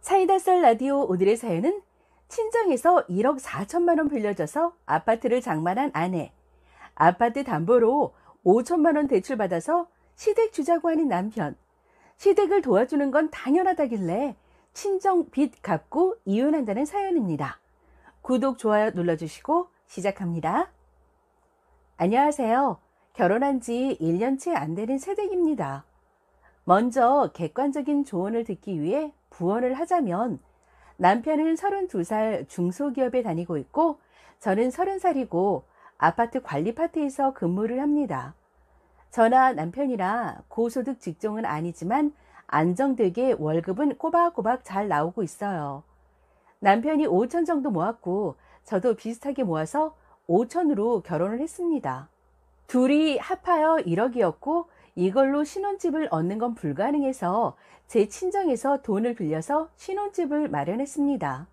사이다썰 라디오 오늘의 사연은 친정에서 1억 4천만 원 빌려줘서 아파트를 장만한 아내, 아파트 담보로 5천만 원 대출받아서 시댁 주자고 하는 남편, 시댁을 도와주는 건 당연하다길래 친정 빚 갚고 이혼한다는 사연입니다. 구독, 좋아요 눌러주시고 시작합니다. 안녕하세요. 결혼한 지 1년째 안 되는 새댁입니다. 먼저 객관적인 조언을 듣기 위해 부언을 하자면 남편은 32살 중소기업에 다니고 있고 저는 30살이고 아파트 관리 파트에서 근무를 합니다. 저나 남편이나 고소득 직종은 아니지만 안정되게 월급은 꼬박꼬박 잘 나오고 있어요. 남편이 5천 정도 모았고 저도 비슷하게 모아서 5천으로 결혼을 했습니다. 둘이 합하여 1억이었고 이걸로 신혼집을 얻는 건 불가능해서 제 친정에서 돈을 빌려서 신혼집을 마련했습니다.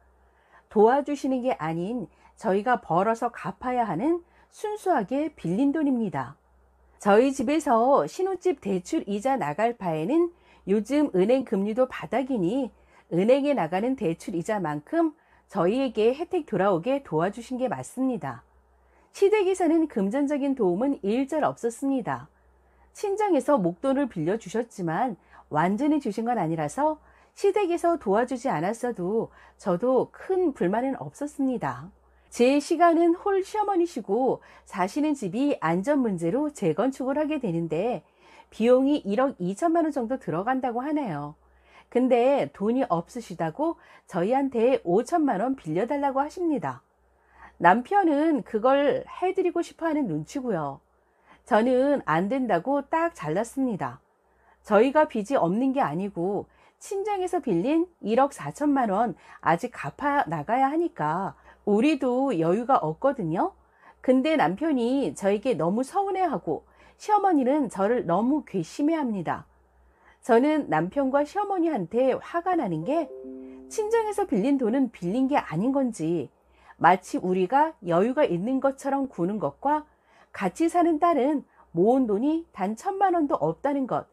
도와주시는 게 아닌 저희가 벌어서 갚아야 하는 순수하게 빌린 돈입니다. 저희 집에서 신혼집 대출 이자 나갈 바에는 요즘 은행 금리도 바닥이니 은행에 나가는 대출 이자만큼 저희에게 혜택 돌아오게 도와주신 게 맞습니다. 시댁에서는 금전적인 도움은 일절 없었습니다. 친정에서 목돈을 빌려주셨지만 완전히 주신 건 아니라서 시댁에서 도와주지 않았어도 저도 큰 불만은 없었습니다. 제 시간은 홀 시어머니시고 사시는 집이 안전 문제로 재건축을 하게 되는데 비용이 1억 2천만 원 정도 들어간다고 하네요. 근데 돈이 없으시다고 저희한테 5천만 원 빌려달라고 하십니다. 남편은 그걸 해드리고 싶어하는 눈치고요. 저는 안 된다고 딱 잘랐습니다. 저희가 빚이 없는 게 아니고 친정에서 빌린 1억 4천만 원 아직 갚아 나가야 하니까 우리도 여유가 없거든요. 근데 남편이 저에게 너무 서운해하고 시어머니는 저를 너무 괘씸해합니다. 저는 남편과 시어머니한테 화가 나는 게 친정에서 빌린 돈은 빌린 게 아닌 건지 마치 우리가 여유가 있는 것처럼 구는 것과 같이 사는 딸은 모은 돈이 단 1,000만 원도 없다는 것,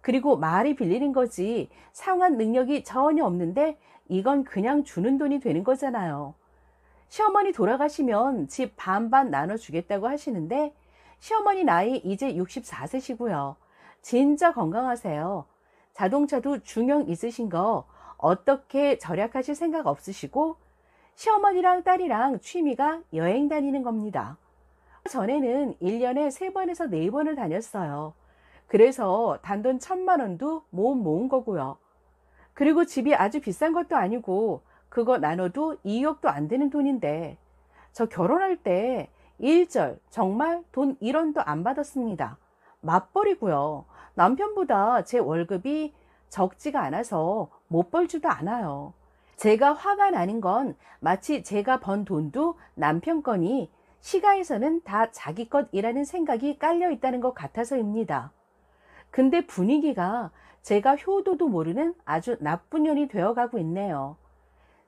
그리고 말이 빌리는 거지 상환 능력이 전혀 없는데 이건 그냥 주는 돈이 되는 거잖아요. 시어머니 돌아가시면 집 반반 나눠주겠다고 하시는데 시어머니 나이 이제 64세시고요. 진짜 건강하세요. 자동차도 중형 있으신 거 어떻게 절약하실 생각 없으시고 시어머니랑 딸이랑 취미가 여행 다니는 겁니다. 전에는 1년에 3번에서 4번을 다녔어요. 그래서 단돈 1,000만 원도 모은 거고요. 그리고 집이 아주 비싼 것도 아니고 그거 나눠도 2억도 안 되는 돈인데 저 결혼할 때 1절 정말 돈 1원도 안 받았습니다. 맞벌이고요. 남편보다 제 월급이 적지가 않아서 못 벌지도 않아요. 제가 화가 나는 건 마치 제가 번 돈도 남편 거니 시가에서는 다 자기 것이라는 생각이 깔려 있다는 것 같아서입니다. 근데 분위기가 제가 효도도 모르는 아주 나쁜 년이 되어가고 있네요.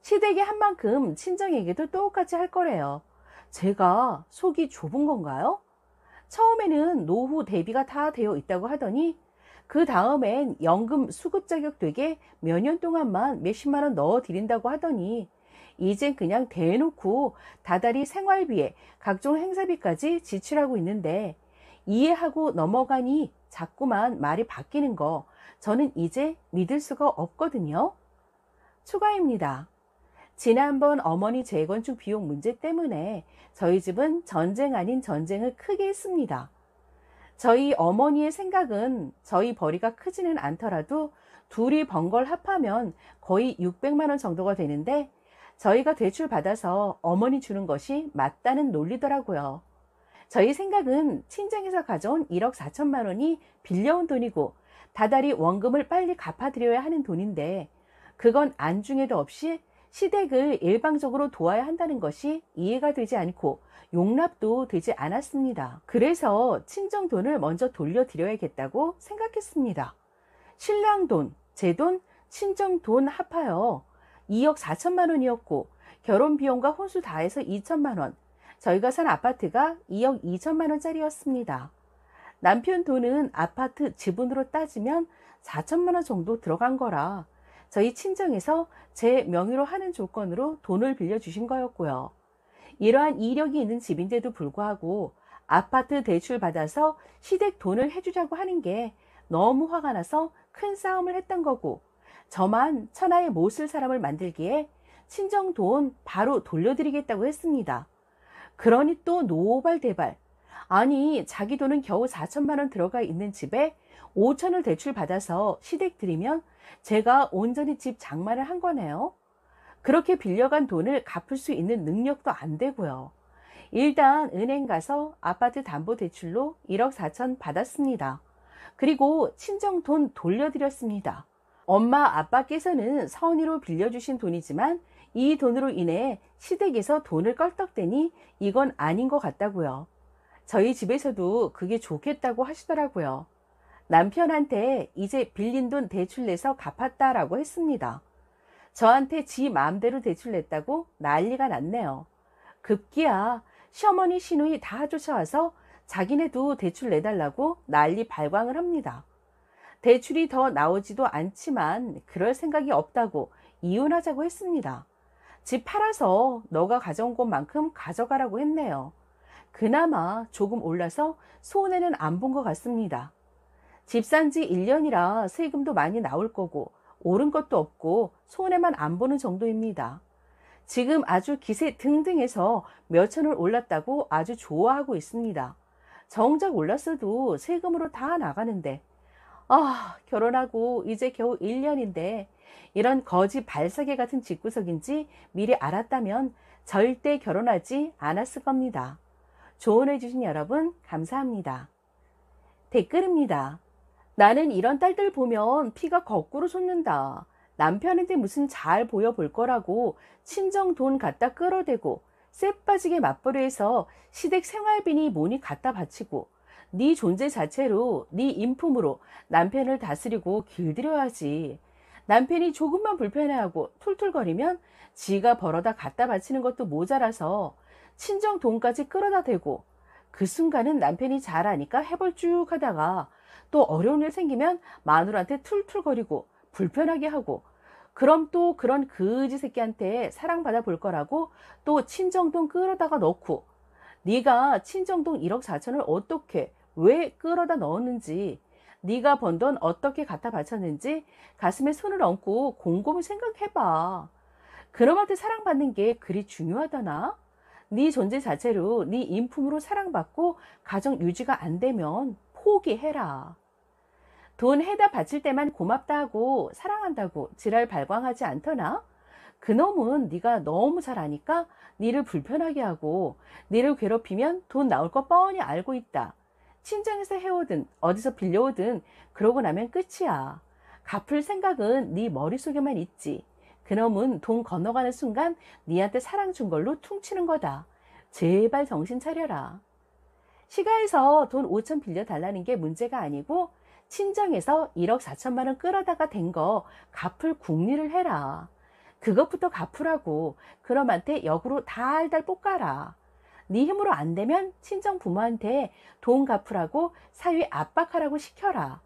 시댁에 한 만큼 친정에게도 똑같이 할 거래요. 제가 속이 좁은 건가요? 처음에는 노후 대비가 다 되어 있다고 하더니 그 다음엔 연금 수급 자격 되게 몇 년 동안만 몇십만 원 넣어 드린다고 하더니 이젠 그냥 대놓고 다달이 생활비에 각종 행사비까지 지출하고 있는데 이해하고 넘어가니 자꾸만 말이 바뀌는 거 저는 이제 믿을 수가 없거든요. 추가입니다. 지난번 어머니 재건축 비용 문제 때문에 저희 집은 전쟁 아닌 전쟁을 크게 했습니다. 저희 어머니의 생각은 저희 벌이가 크지는 않더라도 둘이 번 걸 합하면 거의 600만 원 정도가 되는데 저희가 대출 받아서 어머니 주는 것이 맞다는 논리더라고요. 저희 생각은 친정에서 가져온 1억 4천만 원이 빌려온 돈이고 다달이 원금을 빨리 갚아드려야 하는 돈인데 그건 안중에도 없이 시댁을 일방적으로 도와야 한다는 것이 이해가 되지 않고 용납도 되지 않았습니다. 그래서 친정 돈을 먼저 돌려드려야겠다고 생각했습니다. 신랑 돈, 제 돈, 친정 돈 합하여 2억 4천만 원이었고 결혼 비용과 혼수 다 해서 2천만 원, 저희가 산 아파트가 2억 2천만 원짜리였습니다. 남편 돈은 아파트 지분으로 따지면 4천만 원 정도 들어간 거라 저희 친정에서 제 명의로 하는 조건으로 돈을 빌려주신 거였고요. 이러한 이력이 있는 집인데도 불구하고 아파트 대출 받아서 시댁 돈을 해주자고 하는 게 너무 화가 나서 큰 싸움을 했던 거고, 저만 천하에 못 쓸 사람을 만들기에 친정 돈 바로 돌려드리겠다고 했습니다. 그러니 또 노발대발. 아니, 자기 돈은 겨우 4천만 원 들어가 있는 집에 5천을 대출 받아서 시댁 드리면 제가 온전히 집 장만을 한 거네요. 그렇게 빌려간 돈을 갚을 수 있는 능력도 안 되고요. 일단 은행 가서 아파트 담보대출로 1억 4천 받았습니다. 그리고 친정 돈 돌려드렸습니다. 엄마 아빠께서는 선의로 빌려주신 돈이지만 이 돈으로 인해 시댁에서 돈을 껄떡대니 이건 아닌 것 같다고요. 저희 집에서도 그게 좋겠다고 하시더라고요. 남편한테 이제 빌린 돈 대출 내서 갚았다라고 했습니다. 저한테 지 마음대로 대출 냈다고 난리가 났네요. 급기야 시어머니 시누이 다 쫓아와서 자기네도 대출 내달라고 난리 발광을 합니다. 대출이 더 나오지도 않지만 그럴 생각이 없다고 이혼하자고 했습니다. 집 팔아서 너가 가져온 것만큼 가져가라고 했네요. 그나마 조금 올라서 손해는 안 본 것 같습니다. 집 산 지 1년이라 세금도 많이 나올 거고 오른 것도 없고 손해만 안 보는 정도입니다. 지금 아주 기세 등등해서 몇천을 올랐다고 아주 좋아하고 있습니다. 정작 올랐어도 세금으로 다 나가는데, 결혼하고 이제 겨우 1년인데 이런 거지 발사계 같은 집구석인지 미리 알았다면 절대 결혼하지 않았을 겁니다. 조언해 주신 여러분 감사합니다. 댓글입니다. 나는 이런 딸들 보면 피가 거꾸로 솟는다. 남편한테 무슨 잘 보여볼 거라고 친정 돈 갖다 끌어대고 쎄빠지게 맞벌이 해서 시댁 생활비니 뭐니 갖다 바치고 네 존재 자체로 네 인품으로 남편을 다스리고 길들여야지. 남편이 조금만 불편해하고 툴툴거리면 지가 벌어다 갖다 바치는 것도 모자라서 친정 돈까지 끌어다 대고 그 순간은 남편이 잘하니까 해볼 쭉 하다가 또 어려운 일 생기면 마누라한테 툴툴거리고 불편하게 하고 그럼 또 그런 거지 새끼한테 사랑받아 볼 거라고 또 친정돈 끌어다가 넣고 네가 친정돈 1억 4천을 어떻게 왜 끌어다 넣었는지 네가 번 돈 어떻게 갖다 바쳤는지 가슴에 손을 얹고 곰곰이 생각해봐. 그놈한테 사랑받는 게 그리 중요하다나? 네 존재 자체로 네 인품으로 사랑받고 가정 유지가 안 되면 포기해라. 돈 해다 바칠 때만 고맙다 하고 사랑한다고 지랄 발광하지 않더나? 그놈은 네가 너무 잘 아니까 니를 불편하게 하고 니를 괴롭히면 돈 나올 거 뻔히 알고 있다. 친정에서 해오든 어디서 빌려오든 그러고 나면 끝이야. 갚을 생각은 네 머릿속에만 있지. 그놈은 돈 건너가는 순간 니한테 사랑 준 걸로 퉁치는 거다. 제발 정신 차려라. 시가에서 돈 5천 빌려달라는 게 문제가 아니고 친정에서 1억 4천만 원 끌어다가 된 거 갚을 궁리를 해라. 그것부터 갚으라고. 그놈한테 역으로 달달 볶아라. 네 힘으로 안 되면 친정 부모한테 돈 갚으라고 사위 압박하라고 시켜라.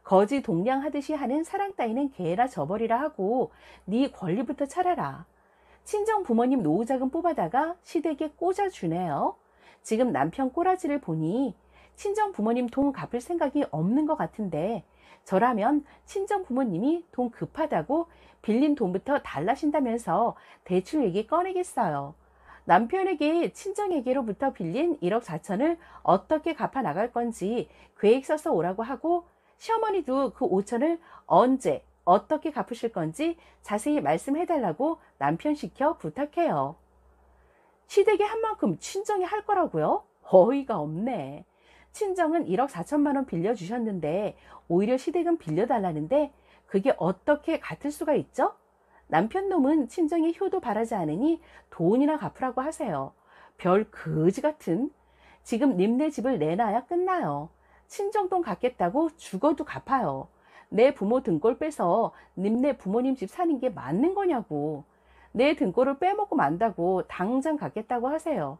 거지 동냥하듯이 하는 사랑 따위는 개나 저버리라 하고 네 권리부터 차려라. 친정 부모님 노후자금 뽑아다가 시댁에 꽂아주네요. 지금 남편 꼬라지를 보니 친정 부모님 돈 갚을 생각이 없는 것 같은데 저라면 친정 부모님이 돈 급하다고 빌린 돈부터 달라신다면서 대출 얘기 꺼내겠어요. 남편에게 친정에게로부터 빌린 1억 4천을 어떻게 갚아 나갈 건지 계획 써서 오라고 하고 시어머니도 그 5천을 언제 어떻게 갚으실 건지 자세히 말씀해 달라고 남편 시켜 부탁해요. 시댁에 한 만큼 친정이 할 거라고요? 어이가 없네. 친정은 1억 4천만 원 빌려주셨는데 오히려 시댁은 빌려달라는데 그게 어떻게 같을 수가 있죠? 남편 놈은 친정에 효도 바라지 않으니 돈이나 갚으라고 하세요. 별 거지 같은. 지금 님네 집을 내놔야 끝나요. 친정돈 갚겠다고 죽어도 갚아요. 내 부모 등골 빼서 님네 부모님 집 사는 게 맞는 거냐고. 내 등골을 빼먹고 만다고 당장 갚겠다고 하세요.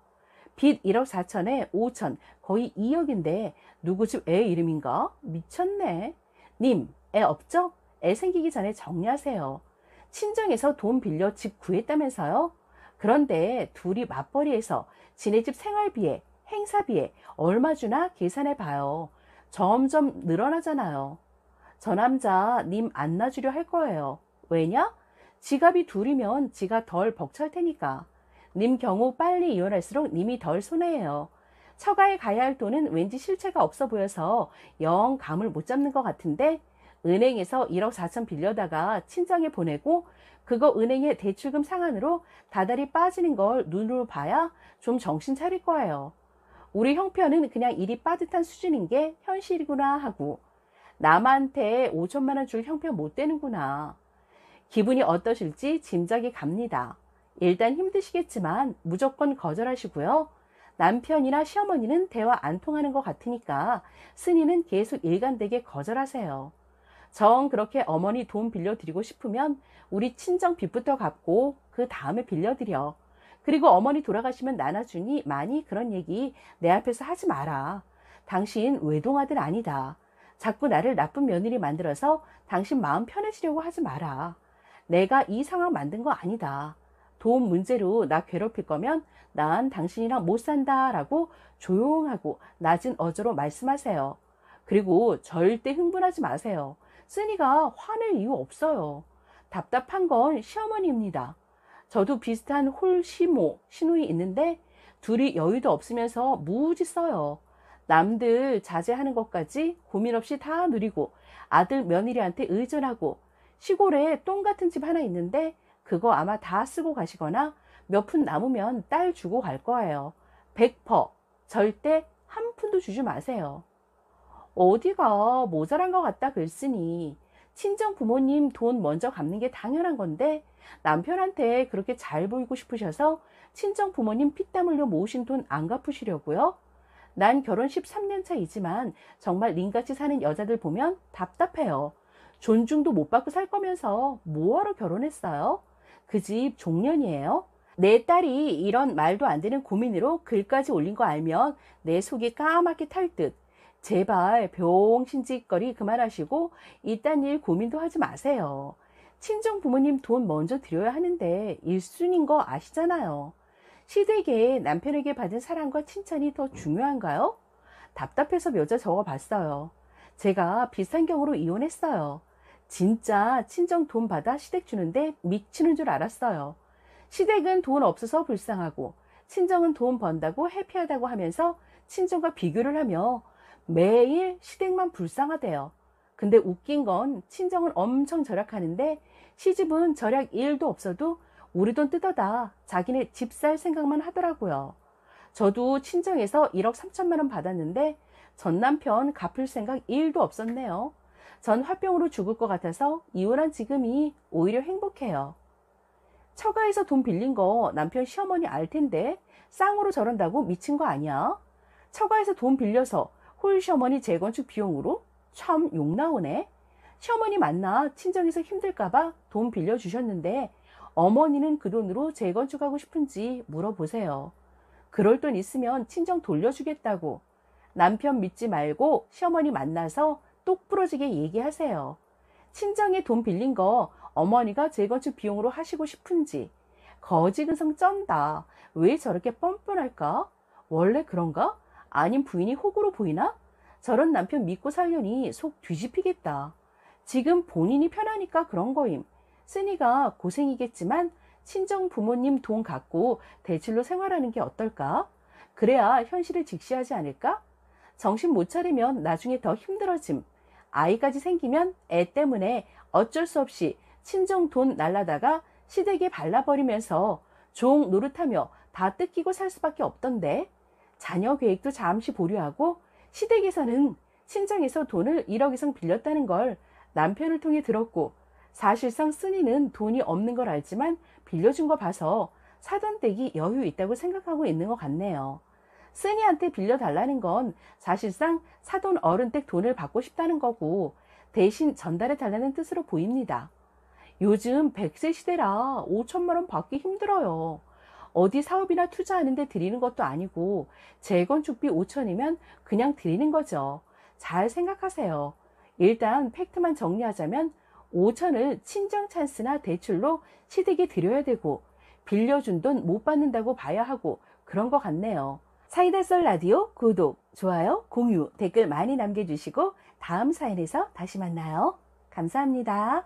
빚 1억 4천에 5천 거의 2억인데 누구 집 애 이름인가? 미쳤네. 님, 애 없죠? 애 생기기 전에 정리하세요. 친정에서 돈 빌려 집 구했다면서요? 그런데 둘이 맞벌이해서 지네 집 생활비에 행사비에 얼마 주나 계산해 봐요. 점점 늘어나잖아요. 저 남자 님 안 놔주려 할 거예요. 왜냐? 지갑이 둘이면 지가 덜 벅찰 테니까. 님 경우 빨리 이혼할수록 님이 덜 손해예요. 처가에 가야 할 돈은 왠지 실체가 없어 보여서 영 감을 못 잡는 것 같은데 은행에서 1억 4천 빌려다가 친정에 보내고 그거 은행에 대출금 상환으로 다달이 빠지는 걸 눈으로 봐야 좀 정신 차릴 거예요. 우리 형편은 그냥 일이 빠듯한 수준인 게 현실이구나 하고 남한테 5천만 원 줄 형편 못 되는구나. 기분이 어떠실지 짐작이 갑니다. 일단 힘드시겠지만 무조건 거절하시고요. 남편이나 시어머니는 대화 안 통하는 것 같으니까 스님은 계속 일관되게 거절하세요. 정 그렇게 어머니 돈 빌려드리고 싶으면 우리 친정 빚부터 갚고 그 다음에 빌려드려. 그리고 어머니 돌아가시면 나눠주니 많이 그런 얘기 내 앞에서 하지 마라. 당신 외동아들 아니다. 자꾸 나를 나쁜 며느리 만들어서 당신 마음 편해지려고 하지 마라. 내가 이 상황 만든 거 아니다. 돈 문제로 나 괴롭힐 거면 난 당신이랑 못 산다 라고 조용하고 낮은 어조로 말씀하세요. 그리고 절대 흥분하지 마세요. 쓰니가 화낼 이유 없어요. 답답한 건 시어머니입니다. 저도 비슷한 홀시모 시누이 있는데 둘이 여유도 없으면서 무지 써요. 남들 자제하는 것까지 고민 없이 다 누리고 아들 며느리한테 의존하고 시골에 똥 같은 집 하나 있는데 그거 아마 다 쓰고 가시거나 몇 푼 남으면 딸 주고 갈 거예요. 100%. 절대 한 푼도 주지 마세요. 어디가 모자란 것 같다 글쓰니 친정 부모님 돈 먼저 갚는 게 당연한 건데 남편한테 그렇게 잘 보이고 싶으셔서 친정 부모님 피땀 흘려 모으신 돈 안 갚으시려고요? 난 결혼 13년 차이지만 정말 님같이 사는 여자들 보면 답답해요. 존중도 못 받고 살 거면서 뭐하러 결혼했어요? 그 집 종년이에요? 내 딸이 이런 말도 안 되는 고민으로 글까지 올린 거 알면 내 속이 까맣게 탈 듯. 제발 병신짓거리 그만하시고 이딴 일 고민도 하지 마세요. 친정 부모님 돈 먼저 드려야 하는데 1순위인 거 아시잖아요. 시댁에 남편에게 받은 사랑과 칭찬이 더 중요한가요? 답답해서 몇 자 적어봤어요. 제가 비슷한 경우로 이혼했어요. 진짜 친정 돈 받아 시댁 주는데 미치는 줄 알았어요. 시댁은 돈 없어서 불쌍하고 친정은 돈 번다고 해피하다고 하면서 친정과 비교를 하며 매일 시댁만 불쌍하대요. 근데 웃긴 건 친정은 엄청 절약하는데 시집은 절약 1도 없어도 우리 돈 뜯어다 자기네 집 살 생각만 하더라고요. 저도 친정에서 1억 3천만 원 받았는데 전 남편 갚을 생각 1도 없었네요. 전 화병으로 죽을 것 같아서 이혼한 지금이 오히려 행복해요. 처가에서 돈 빌린 거 남편 시어머니 알 텐데 쌍으로 저런다고 미친 거 아니야? 처가에서 돈 빌려서 홀시어머니 재건축 비용으로? 참 욕 나오네. 시어머니 만나 친정에서 힘들까봐 돈 빌려주셨는데 어머니는 그 돈으로 재건축하고 싶은지 물어보세요. 그럴 돈 있으면 친정 돌려주겠다고. 남편 믿지 말고 시어머니 만나서 똑 부러지게 얘기하세요. 친정에 돈 빌린 거 어머니가 재건축 비용으로 하시고 싶은지. 거지근성 쩐다. 왜 저렇게 뻔뻔할까? 원래 그런가? 아님 부인이 호구로 보이나? 저런 남편 믿고 살려니 속 뒤집히겠다. 지금 본인이 편하니까 그런 거임. 쓰니가 고생이겠지만 친정 부모님 돈 갖고 대출로 생활하는 게 어떨까? 그래야 현실을 직시하지 않을까? 정신 못 차리면 나중에 더 힘들어짐. 아이까지 생기면 애 때문에 어쩔 수 없이 친정 돈 날라다가 시댁에 발라버리면서 종 노릇하며 다 뜯기고 살 수밖에 없던데. 자녀 계획도 잠시 보류하고 시댁에서는 친정에서 돈을 1억 이상 빌렸다는 걸 남편을 통해 들었고 사실상 쓰니는 돈이 없는 걸 알지만 빌려준 거 봐서 사돈 댁이 여유 있다고 생각하고 있는 것 같네요. 쓰니한테 빌려달라는 건 사실상 사돈 어른 댁 돈을 받고 싶다는 거고 대신 전달해 달라는 뜻으로 보입니다. 요즘 100세 시대라 5천만 원 받기 힘들어요. 어디 사업이나 투자하는데 드리는 것도 아니고 재건축비 5천이면 그냥 드리는 거죠. 잘 생각하세요. 일단 팩트만 정리하자면 5천을 친정 찬스나 대출로 시댁에 드려야 되고 빌려준 돈 못 받는다고 봐야 하고 그런 것 같네요. 사이다 썰 라디오 구독, 좋아요, 공유, 댓글 많이 남겨주시고 다음 사연에서 다시 만나요. 감사합니다.